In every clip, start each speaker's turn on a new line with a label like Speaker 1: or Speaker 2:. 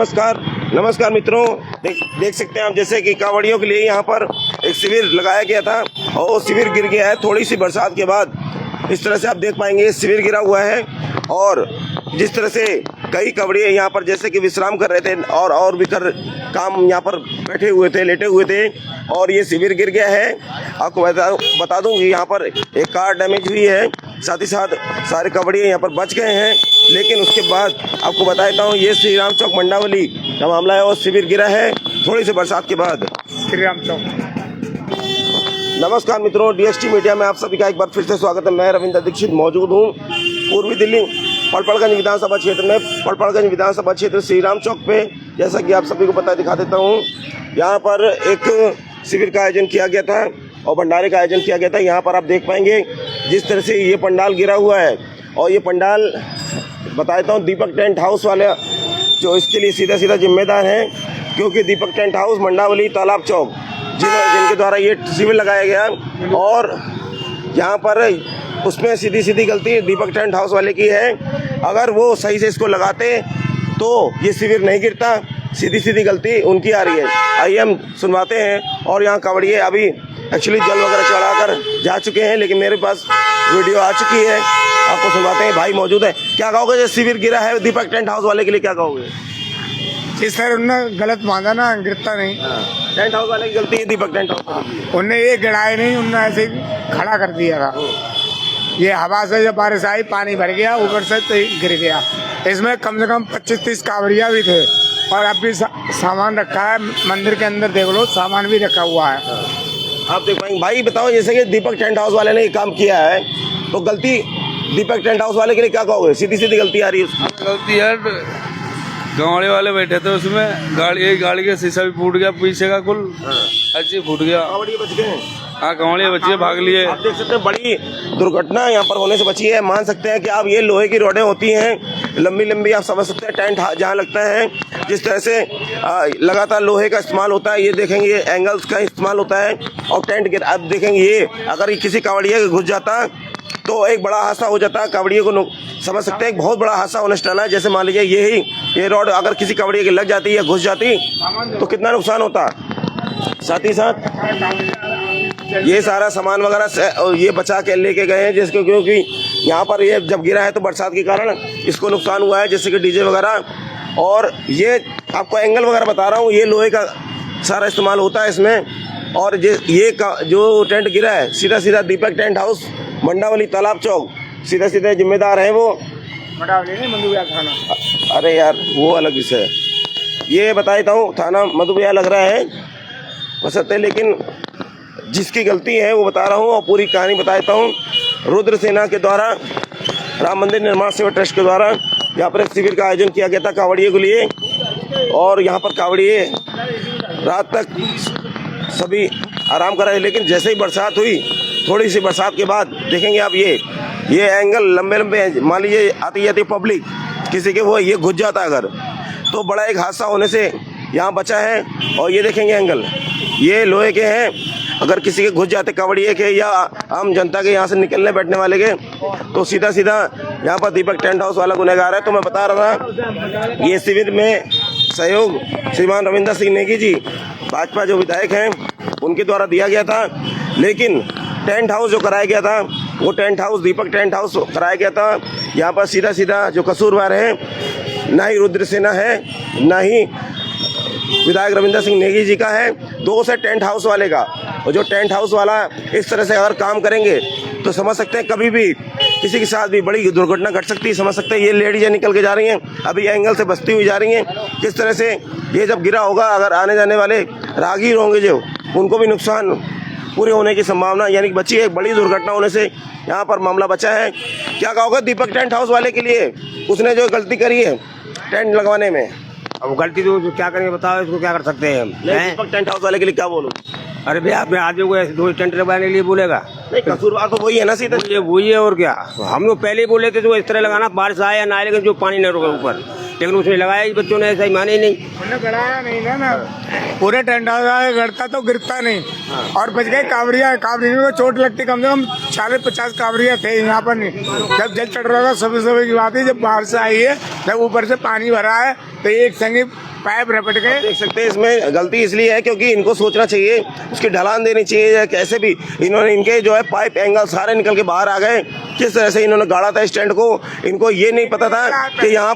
Speaker 1: नमस्कार मित्रों, देख सकते हैं आप जैसे कि कांवड़ियों के लिए यहाँ पर एक शिविर लगाया गया था और वो शिविर गिर गया है थोड़ी सी बरसात के बाद। इस तरह से आप देख पाएंगे शिविर गिरा हुआ है और जिस तरह से कई कांवड़िए यहाँ पर जैसे कि विश्राम कर रहे थे और भी कर काम यहाँ पर बैठे हुए थे, लेटे हुए थे और ये शिविर गिर गया है। आपको बता दूं कि यहाँ पर एक कार डैमेज हुई है, साथ ही साथ सारे कांवड़िए यहाँ पर बच गए हैं। लेकिन उसके बाद आपको बता देता हूँ ये श्री राम चौक मंडावली का मामला है और शिविर गिरा है थोड़ी सी बरसात के बाद।
Speaker 2: श्री राम चौक।
Speaker 1: नमस्कार मित्रों, डीएसटी मीडिया में आप सभी का एक बार फिर से स्वागत है। मैं रविंद्र दीक्षित मौजूद हूँ पूर्वी दिल्ली पड़पड़गंज विधानसभा क्षेत्र में, पड़पड़गंज विधानसभा क्षेत्र श्री राम चौक पे। जैसा कि आप सभी को पता दिखा देता हूँ, यहाँ पर एक शिविर का आयोजन किया गया था और भंडारे का आयोजन किया गया था। यहाँ पर आप देख पाएंगे जिस तरह से ये पंडाल गिरा हुआ है और ये पंडाल बता देता हूँ दीपक टेंट हाउस वाले जो इसके लिए सीधा जिम्मेदार हैं, क्योंकि दीपक टेंट हाउस मंडावली तालाब चौक जिनके द्वारा ये शिविर लगाया गया और यहाँ पर उसमें सीधी गलती दीपक टेंट हाउस वाले की है। अगर वो सही से इसको लगाते तो ये शिविर नहीं गिरता, सीधी गलती उनकी आ रही है। आइए हम सुनवाते हैं। और यहाँ कांवड़िए अभी एक्चुअली जल वगैरह चढ़ाकर जा चुके हैं, लेकिन मेरे पास वीडियो आ चुकी है, आपको सुनवाते हैं। भाई मौजूद है, क्या कहोगे जो शिविर गिरा है दीपक टेंट हाउस वाले के लिए, क्या कहोगे?
Speaker 2: जी सर, उन्होंने गलत मांगा ना, गिरता नहीं।
Speaker 1: टेंट हाउस वाले की गलती है, दीपक टेंट हाउस।
Speaker 2: उनने ये गिराया नहीं, उन्होंने ऐसे खड़ा कर दिया था। ये हवा से जब बारिश आई पानी भर गया ऊपर से तो गिर गया। इसमें कम से कम 25-30 कांवड़िया भी थे और अब भी सामान रखा है मंदिर के अंदर, देख लो सामान भी रखा हुआ है।
Speaker 1: आप देख पाएंगे। भाई बताओ, जैसे कि दीपक टेंट हाउस वाले ने ये काम किया है तो गलती दीपक टेंट हाउस वाले के लिए क्या कहोगे? सीधी गलती आ रही है उसकी।
Speaker 3: गलती है, गाड़ी वाले बैठे थे उसमें, गाड़ी का शीशा भी फूट गया पीछे का, कुल अच्छी फूट गया।
Speaker 1: कांवड़िए बच गए हैं।
Speaker 3: हाँ, कांवड़िए बच्चे भाग लिए।
Speaker 1: आप देख सकते हैं बड़ी दुर्घटना यहाँ पर होने से बची है। मान सकते हैं कि आप ये लोहे की रोडें होती हैं लंबी, आप समझ सकते हैं टेंट जहाँ लगता है जिस तरह से लगातार लोहे का इस्तेमाल होता है। ये देखेंगे ये एंगल्स का इस्तेमाल होता है और टेंट के आप देखेंगे ये अगर किसी कांवड़िए के घुस जाता तो एक बड़ा हादसा हो जाता है। कांवड़िए को समझ सकते हैं एक बहुत बड़ा हादसा होने से टला है। जैसे मान लीजिए ये रोड अगर किसी कांवड़िए की लग जाती या घुस जाती तो कितना नुकसान होता। साथ ही साथ ये सारा सामान वगैरह ये बचा के लेके गए हैं, जिसको क्योंकि यहाँ पर ये जब गिरा है तो बरसात के कारण इसको नुकसान हुआ है, जैसे कि डीजे वगैरह। और ये आपको एंगल वगैरह बता रहा हूँ, ये लोहे का सारा इस्तेमाल होता है इसमें। और ये जो टेंट गिरा है सीधा दीपक टेंट हाउस मंडावली तालाब चौक, सीधा जिम्मेदार है वो। अरे यार वो अलग विषय है, ये बता देता हूँ थाना मधुबिया लग रहा है बसते, लेकिन जिसकी गलती है वो बता रहा हूँ और पूरी कहानी बता देता हूँ। रुद्र सेना के द्वारा राम मंदिर निर्माण सेवा ट्रस्ट के द्वारा यहाँ पर एक शिविर का आयोजन किया गया था कांवड़िए के लिए और यहाँ पर कांवड़िए रात तक सभी आराम कर रहे हैं। लेकिन जैसे ही बरसात हुई, थोड़ी सी बरसात के बाद देखेंगे आप ये एंगल लंबे मान लीजिए आती पब्लिक किसी के वो ये घुस जाता अगर तो बड़ा एक हादसा होने से यहाँ बचा है। और ये देखेंगे एंगल ये लोहे के हैं, अगर किसी के घुस जाते कांवड़िए के या आम जनता के यहाँ से निकलने बैठने वाले के तो सीधा यहाँ पर दीपक टेंट हाउस वाला गुनहगार है। तो मैं बता रहा था ये शिविर में सहयोग श्रीमान रविंद्र सिंह नेगी जी भाजपा जो विधायक हैं उनके द्वारा दिया गया था। लेकिन टेंट हाउस जो कराया गया था वो टेंट हाउस दीपक टेंट हाउस कराया गया था। यहाँ पर सीधा जो कसूरवार है ना ही रुद्र सेना है ना ही विधायक रविंद्र सिंह नेगी जी का है, दोष है टेंट हाउस वाले का। और जो टेंट हाउस वाला इस तरह से अगर काम करेंगे तो समझ सकते हैं कभी भी किसी के साथ भी बड़ी दुर्घटना घट सकती है। समझ सकते हैं ये लेडीजें निकल के जा रही हैं, अभी एंगल से बचती हुई जा रही हैं। किस तरह से ये जब गिरा होगा, अगर आने जाने वाले राहगीर होंगे जो उनको भी नुकसान पूरे होने की संभावना यानी बची है। एक बड़ी दुर्घटना होने से यहाँ पर मामला बचा है। क्या कहोगे दीपक टेंट हाउस वाले के लिए, उसने जो गलती करी है टेंट लगवाने में?
Speaker 4: अब गलती तो क्या करेंगे बताओ, इसको क्या कर सकते हैं हम?
Speaker 1: दीपक टेंट हाउस वाले के लिए क्या बोलूं?
Speaker 4: अरे भैया अपने आदमी को ऐसे 2 टेंट लगवाने के लिए बोलेगा?
Speaker 1: नहीं, कसूरवार तो वही है ना, सीधा
Speaker 4: वही है और क्या। हम लोग पहले ही बोले थे तो इस तरह लगाना, बारिश आया ना आए लेकिन जो पानी न रुके ऊपर, लेकिन उसने लगाया ही, बच्चों ने ऐसा ही माने ही नहीं।
Speaker 2: उन्होंने गड़ाया नहीं ना पूरे टेंट हाउस गड़ता तो गिरता नहीं और बच गए कांवड़िया को चोट लगती। कम से कम 40-50 कांवड़िया थे यहाँ पर। जब जल चढ़ रहा था सुबह की बात है, जब बाहर से आई है, जब ऊपर से पानी भरा है तो एक संगी पाइप रपट गए।
Speaker 1: देख सकते हैं इसमें गलती इसलिए है क्योंकि इनको सोचना चाहिए, उसकी ढलान देनी चाहिए या कैसे भी इन्होंने इनके जो है पाइप एंगल सारे निकल के बाहर आ गए। किस तरह से इन्होंने गाड़ा था स्टैंड को, इनको ये नहीं पता था कि यहाँ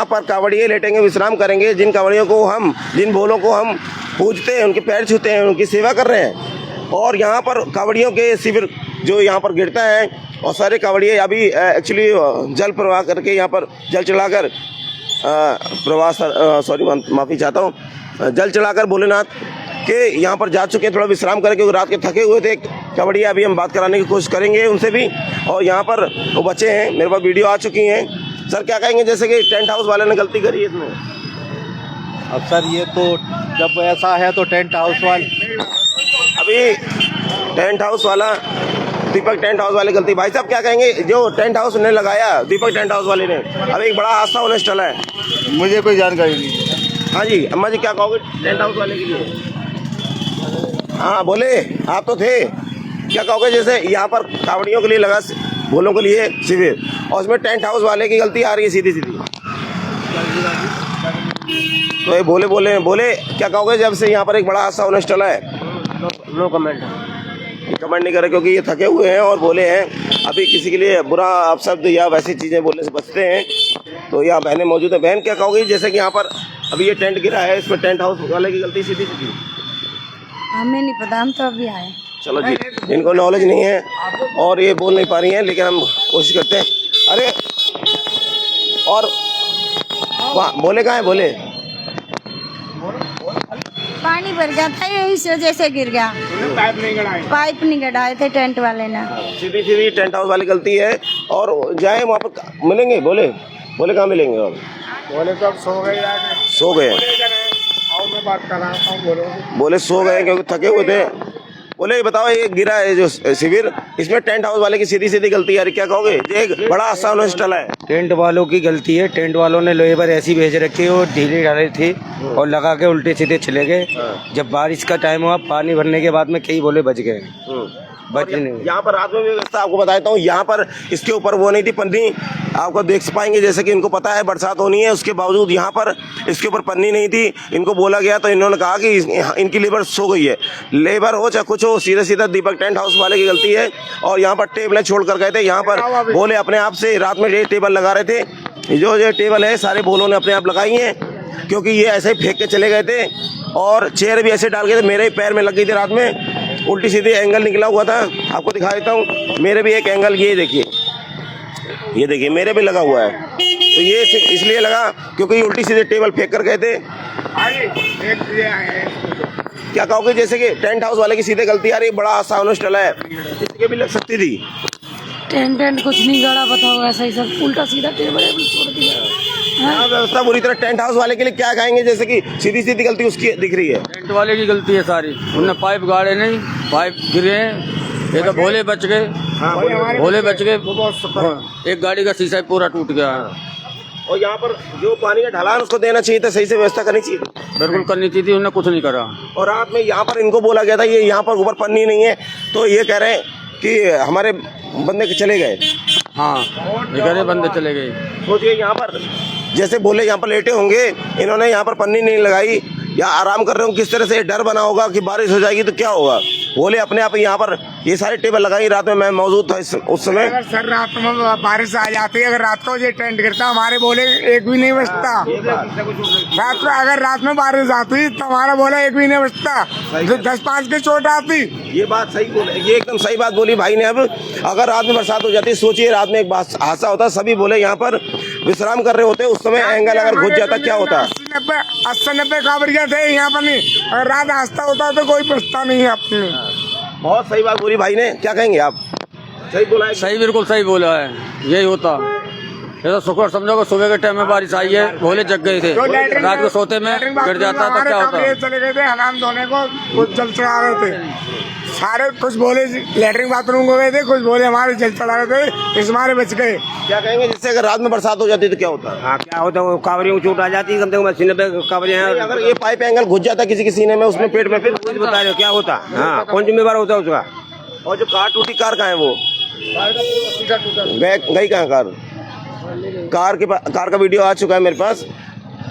Speaker 1: पर कावड़िए लेटेंगे, विश्राम करेंगे। जिन कावड़ियों को हम, जिन भोलों को हम पूजते हैं, उनके पैर छूते हैं, उनकी सेवा कर रहे हैं। और यहाँ पर कावड़ियों के शिविर जो यहाँ पर गिरता है और सारे कावड़िए अभी एक्चुअली जल प्रवाह करके यहाँ पर जल चढ़ाकर माफ़ी चाहता हूँ, जल चढ़ाकर भोलेनाथ के यहाँ पर जा चुके हैं, थोड़ा विश्राम करके, क्योंकि रात के थके हुए थे। कावड़िया अभी हम बात कराने की कोशिश करेंगे उनसे भी। और यहाँ पर वो बच्चे हैं, मेरे पास वीडियो आ चुकी हैं। सर क्या कहेंगे, जैसे कि टेंट हाउस वाले ने गलती करी है इसमें?
Speaker 5: अब सर ये तो जब ऐसा है तो टेंट हाउस वाले,
Speaker 1: अभी टेंट हाउस वाला दीपक टेंट हाउस वाले गलती। भाई साहब क्या कहेंगे, जो टेंट हाउस ने लगाया दीपक टेंट हाउस वाले ने, अभी एक बड़ा हादसा होने से चला है।
Speaker 5: मुझे कोई जानकारी नहीं।
Speaker 1: हाँ जी, अम्मा जी क्या कहोगे टेंट हाउस वाले के लिए? हाँ बोले, आप तो थे, क्या कहोगे? जैसे यहाँ पर कावड़ियों के लिए लगा, भोलों के लिए शिविर, और उसमें टेंट हाउस वाले की गलती आ रही है सीधी सीधी। तो ये बोले क्या कहोगे जब से यहाँ पर एक बड़ा हादसा होने से चला है?
Speaker 4: No comment.
Speaker 1: कमेंट नहीं करे क्योंकि ये थके हुए हैं और बोले हैं। अभी किसी के लिए बुरा अपशब्द या वैसी चीज़ें बोलने से बचते हैं। तो यहाँ बहनें मौजूद है। बहन क्या कहोगी, जैसे कि यहाँ पर अभी ये टेंट गिरा है, इसमें टेंट हाउस वाले की गलती सीधी सीधी?
Speaker 6: हमें नहीं पता, हम तो अभी आए।
Speaker 1: चलो जी, इनको नॉलेज नहीं है और ये बोल नहीं पा रही हैं, लेकिन हम कोशिश करते हैं। अरे और बोले कहाँ है? बोले
Speaker 6: पानी भर गया था, यही से जैसे गिर गया। पाइप नहीं गड़ाए थे टेंट वाले ने।
Speaker 1: सीधी सीधी टेंट हाउस वाली गलती है। और जाए वहाँ पर मिलेंगे, बोले कहाँ मिलेंगे? और
Speaker 2: बोले तो अब सो गए,
Speaker 1: सो गए,
Speaker 2: आओ मैं बात कर रहा हूँ।
Speaker 1: बोले सो गए क्योंकि थके हुए थे। बोले ये बताओ, ये गिरा है जो शिविर, इसमें टेंट हाउस वाले की सीधी सीधी गलती है, क्या कहोगे? ये एक बड़ा हादसा होने से टला है।
Speaker 4: टेंट वालों की गलती है। टेंट वालों ने लेबर ऐसी भेज रखी है, वो ढीली डाली थी और लगा के उल्टे सीधे चले गए। जब बारिश का टाइम हुआ, पानी भरने के बाद में कई बोले बच गए, बच नहीं।
Speaker 1: यहाँ पर रात में व्यवस्था आपको बताता हूँ, यहाँ पर इसके ऊपर वो नहीं थी पन्नी, आपको देख पाएंगे जैसे कि इनको पता है बरसात होनी है, उसके बावजूद यहाँ पर इसके ऊपर पन्नी नहीं थी। इनको बोला गया तो इन्होंने कहा कि इनकी लेबर सो गई है। लेबर हो चाहे कुछ हो, सीधा सीधा दीपक टेंट हाउस वाले की गलती है। और यहाँ पर टेबलें छोड़ कर गए थे, यहाँ पर बोले अपने आप से रात में ये टेबल लगा रहे थे। जो ये टेबल है सारे बोलों ने अपने आप लगाई हैं, क्योंकि ये ऐसे ही फेंक के चले गए थे। और चेयर भी ऐसे डाल गए थे, मेरे ही पैर में लग गई थी रात में, उल्टी सीधी एंगल निकला हुआ था। आपको दिखा देता हूँ, मेरे भी एक एंगल, ये देखिए मेरे भी लगा हुआ है। तो ये इसलिए लगा क्योंकि उल्टी सीधे टेबल फेंक कर गए थे। क्या कहोगे, जैसे कि टेंट हाउस वाले की सीधे गलती आ रही है, बड़ा हादसा होने से टला है, इसके भी लग सकती थी।
Speaker 6: टेंट कुछ नहीं गड़ा, बताओ ऐसा ही सब उल्टा सीधा टेबल छोड़ दिया।
Speaker 1: हाँ, व्यवस्था बुरी तरह। टेंट हाउस वाले के लिए क्या कहेंगे, जैसे कि सीधी सीधी गलती उसकी दिख रही है?
Speaker 3: टेंट वाले की गलती है सारी, उनने पाइप गाड़े नहीं, पाइप गिरे हैं। ये तो भोले बच गए, भोले बच गए। एक गाड़ी का शीशा पूरा टूट गया।
Speaker 1: और यहाँ पर जो पानी का ढलान उसको देना चाहिए था, सही से व्यवस्था करनी चाहिए,
Speaker 3: बिल्कुल करनी चाहिए, उन्होंने कुछ नहीं करा।
Speaker 1: और रात में यहाँ पर इनको बोला गया था ये यहाँ पर ऊपर पन्नी नहीं है, तो ये कह रहे हैं कि हमारे बंदे चले गए।
Speaker 3: हाँ, ये कह रहे बंदे चले गए।
Speaker 1: सोचिए यहाँ पर जैसे बोले यहाँ पर लेटे होंगे, इन्होंने यहाँ पर पन्नी नहीं लगाई या आराम कर रहे हो, किस तरह से डर बना होगा कि बारिश हो जाएगी तो क्या होगा। बोले अपने आप यहाँ पर ये सारे टेबल लगाई। रात में मैं मौजूद था उस समय।
Speaker 2: अगर सर रात में बारिश आ जाती है, अगर रात को ये टेंट गिरता, हमारे बोले एक भी नहीं बचता। रात में अगर रात में बारिश आती तो हमारा बोला एक भी नहीं बचता, 10-5 की चोट आती।
Speaker 1: ये बात सही बोले, ये एकदम सही बात बोली भाई ने। अब अगर रात में बरसात हो जाती, सोचिए रात में एक हादसा होता, सभी बोले यहाँ पर विश्राम कर रहे होते, उस समय एंगल अगर घुस जाता क्या होता।
Speaker 2: 80-90 कावड़िया थे यहाँ पर, नहीं अगर रात हादसा होता तो कोई पूछता नहीं है अपने।
Speaker 1: बहुत सही बात बोली भाई ने, क्या कहेंगे आप? सही बोला है,
Speaker 3: सही, बिल्कुल सही बोला है, यही होता। ये तो शुक्र समझो कि सुबह के टाइम में बारिश आई है, भोले जग गए थे, रात को सोते में गिर जाता तो क्या होता।
Speaker 2: चले गए थे हलाम धोने को, कुछ जल चढ़ा रहे थे सारे, कुछ बोले लेटरिन बाथरूम को गए थे, कुछ बोले हमारे जल चढ़ा रहे थे, इस मारे बच गए।
Speaker 1: क्या कहेंगे, जिससे अगर रात में बरसात हो जाती तो क्या होता?
Speaker 4: हाँ, क्या होता, वो कावड़ियों को चोट आ जाती, कम से कम 80-90 कावड़ियाँ।
Speaker 1: अगर ये पाइप एंगल घुस जाता किसी के सीने में, उसमें पेट में, फिर
Speaker 4: बता रहे हो क्या होता। हाँ, कौन जिम्मेवार होता है उसका?
Speaker 1: और जो कार टूटी, कार कहाँ है? वो गई कहाँ कार? कार का वीडियो आ चुका है मेरे पास।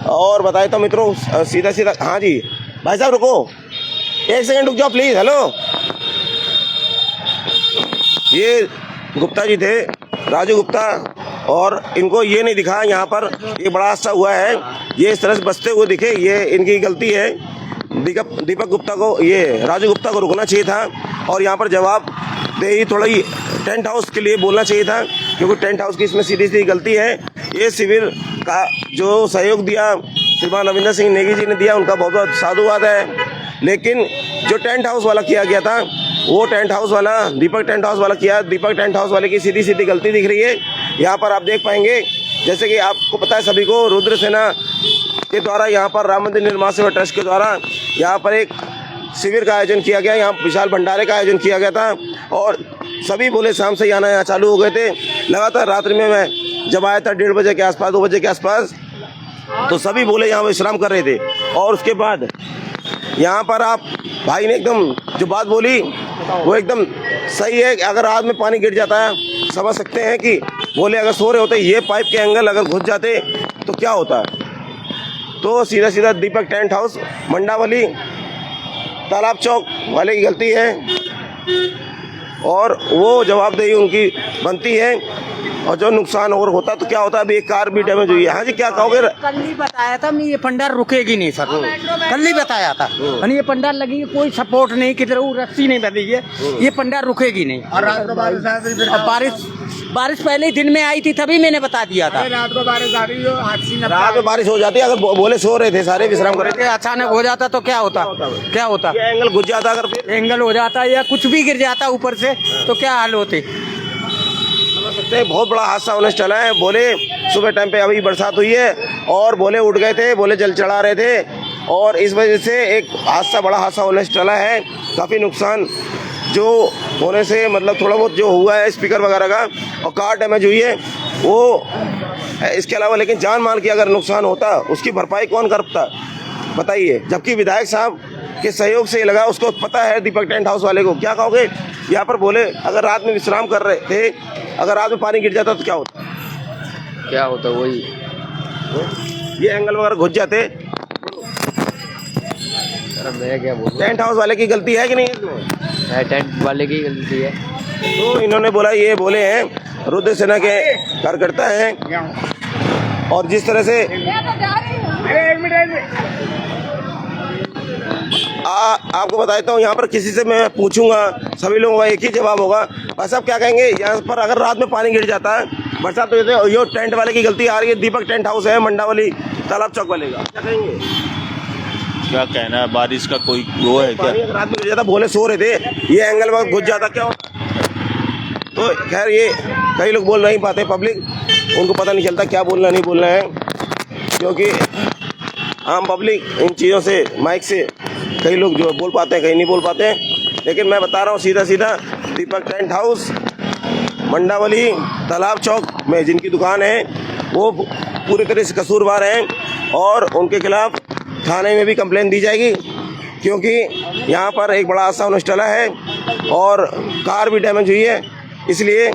Speaker 1: और बताए तो मित्रों सीधा सीधा, हाँ जी भाई साहब रुको, एक सेकंड रुक जाओ प्लीज। हेलो, ये गुप्ता जी थे, राजू गुप्ता, और इनको ये नहीं दिखा यहाँ पर ये बड़ा हादसा हुआ है, ये इस तरह से बचते हुए दिखे, ये इनकी गलती है। दीपक गुप्ता को, ये राजू गुप्ता को रुकना चाहिए था और यहाँ पर जवाब दे ही थोड़ा ही टेंट हाउस के लिए बोलना चाहिए था, क्योंकि टेंट हाउस की इसमें सीधी सी गलती है। ये शिविर का जो सहयोग दिया श्रीमान रविंद्र सिंह नेगी जी ने दिया, उनका बहुत बहुत साधुवाद है। लेकिन जो टेंट हाउस वाला किया गया था, वो टेंट हाउस वाला दीपक टेंट हाउस वाला किया, दीपक टेंट हाउस वाले की सीधी सीधी गलती दिख रही है। यहाँ पर आप देख पाएंगे, जैसे कि आपको पता है सभी को, रुद्र सेना के द्वारा यहाँ पर राम मंदिर निर्माण सेवा ट्रस्ट के द्वारा यहाँ पर एक शिविर का आयोजन किया गया, यहाँ विशाल भंडारे का आयोजन किया गया था और सभी बोले शाम से आना यहाँ चालू हो गए थे। लगातार रात्रि में मैं जब आया था 1:30 बजे के आसपास, 2 बजे के आसपास, तो सभी बोले यहाँ विश्राम कर रहे थे। और उसके बाद यहाँ पर आप भाई ने एकदम जो बात बोली वो एकदम सही है। अगर रात में पानी गिर जाता है, समझ सकते हैं कि बोले अगर सो रहे होते ये पाइप के एंगल अगर घुस जाते तो क्या होता। तो सीधा सीधा दीपक टेंट हाउस मंडावली तालाब चौक वाले की गलती है और वो जवाबदेही उनकी बनती है। और जो नुकसान और होता तो क्या होता, अभी एक कार भी डैमेज हुई है। हाँ जी, क्या कहोगे?
Speaker 7: कल ही बताया था ये पंडाल रुकेगी नहीं सर, कल ही बताया था। और ये पंडाल लगी, कोई सपोर्ट नहीं, किधर रस्सी नहीं बंधी है, ये पंडाल रुकेगी नहीं।
Speaker 2: और रात को
Speaker 7: बारिश पहले ही दिन में आई थी, तभी मैंने बता दिया था।
Speaker 2: रात को बारिश आ रही,
Speaker 1: रात में बारिश हो जाती है, अगर बोले सो रहे थे सारे विश्राम कर रहे थे,
Speaker 7: अचानक हो जाता तो क्या होता, क्या होता,
Speaker 1: ये एंगल घुस जाता, अगर फिर
Speaker 7: एंगल हो जाता या कुछ भी गिर जाता ऊपर से तो क्या हाल होते।
Speaker 1: बहुत बड़ा हादसा होने से चला है। बोले सुबह टाइम पे अभी बरसात हुई है और बोले उठ गए थे, बोले जल चढ़ा रहे थे और इस वजह से एक हादसा, बड़ा हादसा होने से चला है। काफ़ी नुकसान जो होने से मतलब थोड़ा बहुत जो हुआ है स्पीकर वगैरह का और कार डैमेज हुई है वो, इसके अलावा लेकिन जान माल की अगर नुकसान होता उसकी भरपाई कौन करता बताइए। जबकि विधायक साहब के सहयोग से लगा, उसको पता है दीपक टेंट हाउस वाले को। क्या कहोगे? यहाँ पर बोले अगर रात में विश्राम कर रहे थे, अगर रात में पानी गिर जाता तो क्या होता?
Speaker 3: क्या होता वही,
Speaker 1: ये एंगल वगैरह घुस जाते।
Speaker 3: मैं क्या बोलूं,
Speaker 1: टेंट हाउस वाले की गलती है कि नहीं इसमें?
Speaker 3: टेंट वाले की गलती है।
Speaker 1: तो इन्होंने बोला, ये बोले हैं रुद्र सेना के कार्यकर्ता हैं और जिस तरह से आपको बताता हूँ, यहाँ पर किसी से मैं पूछूंगा सभी लोगों का एक ही जवाब होगा। भाई साहब क्या कहेंगे, यहाँ पर अगर रात में पानी गिर जाता है, बरसात हो जाती है, ये टेंट वाले की गलती आ रही है, दीपक टेंट हाउस है मंडावली तालाब चौक वाले का, क्या कहेंगे?
Speaker 5: क्या कहना है, बारिश का कोई वो है क्या?
Speaker 1: पानी अगर रात में गिर जाता, बोले सो रहे थे, ये एंगल में घुस जाता, क्या होता? तो खैर ये कई लोग बोल नहीं पाते, पब्लिक उनको पता नहीं चलता क्या बोलना नहीं बोलना है, क्योंकि आम पब्लिक इन चीज़ों से, माइक से कई लोग जो बोल पाते हैं, कहीं नहीं बोल पाते हैं। लेकिन मैं बता रहा हूँ सीधा सीधा, दीपक टेंट हाउस मंडावली तालाब चौक में जिनकी दुकान है वो पूरी तरह से कसूरवार हैं और उनके खिलाफ थाने में भी कंप्लेन दी जाएगी, क्योंकि यहाँ पर एक बड़ा हादसा होने चला है और कार भी डैमेज हुई है। इसलिए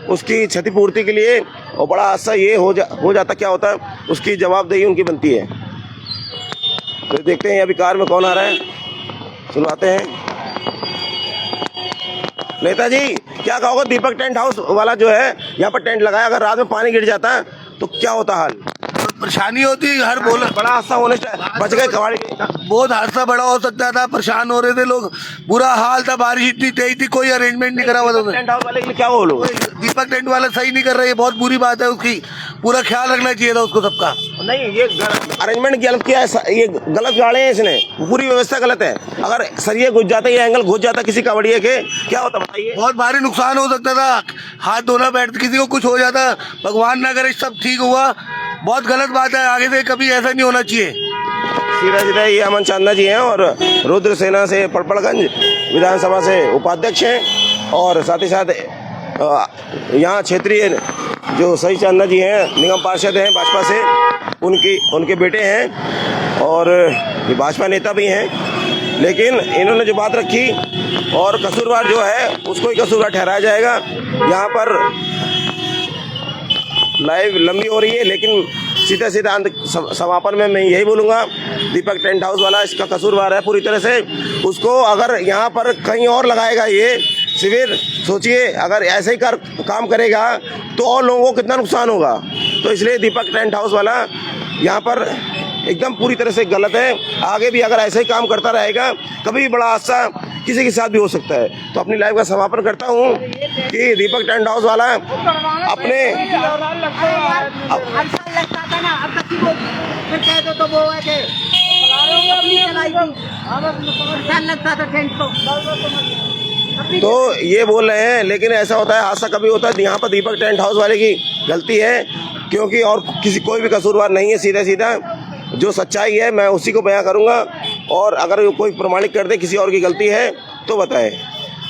Speaker 1: उसकी क्षतिपूर्ति के लिए और बड़ा हादसा ये हो जाता क्या होता, उसकी जवाबदेही उनकी बनती है। तो देखते हैं अभी कार में कौन आ रहा है, सुनवाते हैं। नेताजी क्या कहोगे, दीपक टेंट हाउस वाला जो है यहाँ पर टेंट लगाया, अगर रात में पानी गिर जाता है तो क्या होता हाल?
Speaker 8: परेशानी होती है, हर बोला
Speaker 1: बड़ा हादसा होने से बच गए कबाड़ी के।
Speaker 8: बहुत हादसा बड़ा हो सकता था, परेशान हो रहे थे लोग, बुरा हाल था, बारिश इतनी तेज थी, कोई अरेंजमेंट नहीं करा हुआ था।
Speaker 1: टेंट हाउस वाले के लिए क्या बोलो?
Speaker 8: दीपक टेंट वाला सही नहीं कर रहे, बहुत बुरी बात है, उसकी पूरा ख्याल रखना चाहिए था उसको सबका।
Speaker 1: नहीं, ये अरेंजमेंट गलत किया है, ये गलत गाड़े हैं, इसने पूरी व्यवस्था गलत है। अगर सरिये घुस जाता, ये एंगल घुस जाता किसी कबाड़िए के, क्या होता बताइए?
Speaker 8: बहुत भारी नुकसान हो सकता था, हाथ धोना बैठ, किसी को कुछ हो जाता, भगवान ना करे, सब ठीक हुआ। बहुत गलत बात है, आगे से कभी ऐसा नहीं होना चाहिए।
Speaker 1: सीधा सीधा ये अमन चांदा जी हैं और रुद्र सेना से पड़पड़गंज विधानसभा से उपाध्यक्ष हैं और साथ ही साथ यहाँ क्षेत्रीय जो सही चांदा जी हैं, निगम पार्षद हैं भाजपा से, उनके बेटे हैं और ये भाजपा नेता भी हैं। लेकिन इन्होंने जो बात रखी और कसूरवार जो है उसको ही कसूरवार ठहराया जाएगा। यहाँ पर लाइव लंबी हो रही है, लेकिन सीधा सीधा समापन में मैं यही बोलूँगा, दीपक टेंट हाउस वाला इसका कसूरवार है पूरी तरह से। उसको अगर यहाँ पर कहीं और लगाएगा ये शिविर, सोचिए अगर ऐसे ही काम करेगा तो और लोगों को कितना नुकसान होगा। तो इसलिए दीपक टेंट हाउस वाला यहाँ पर एकदम पूरी तरह से गलत है। आगे भी अगर ऐसे ही काम करता रहेगा, कभी भी बड़ा हादसा किसी के साथ भी हो सकता है। तो अपनी लाइफ का समापन करता हूँ कि दीपक टेंट हाउस वाला अपने तो ये बोल रहे हैं, लेकिन ऐसा होता है हादसा कभी होता है। यहाँ पर दीपक टेंट हाउस वाले की गलती है, क्योंकि और कोई भी कसूरवार नहीं है। सीधा सीधा जो सच्चाई है मैं उसी को बयां करूंगा, और अगर कोई प्रमाणित कर दे किसी और की गलती है तो बताएं।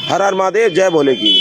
Speaker 1: हर हर महादेव, जय भोले की।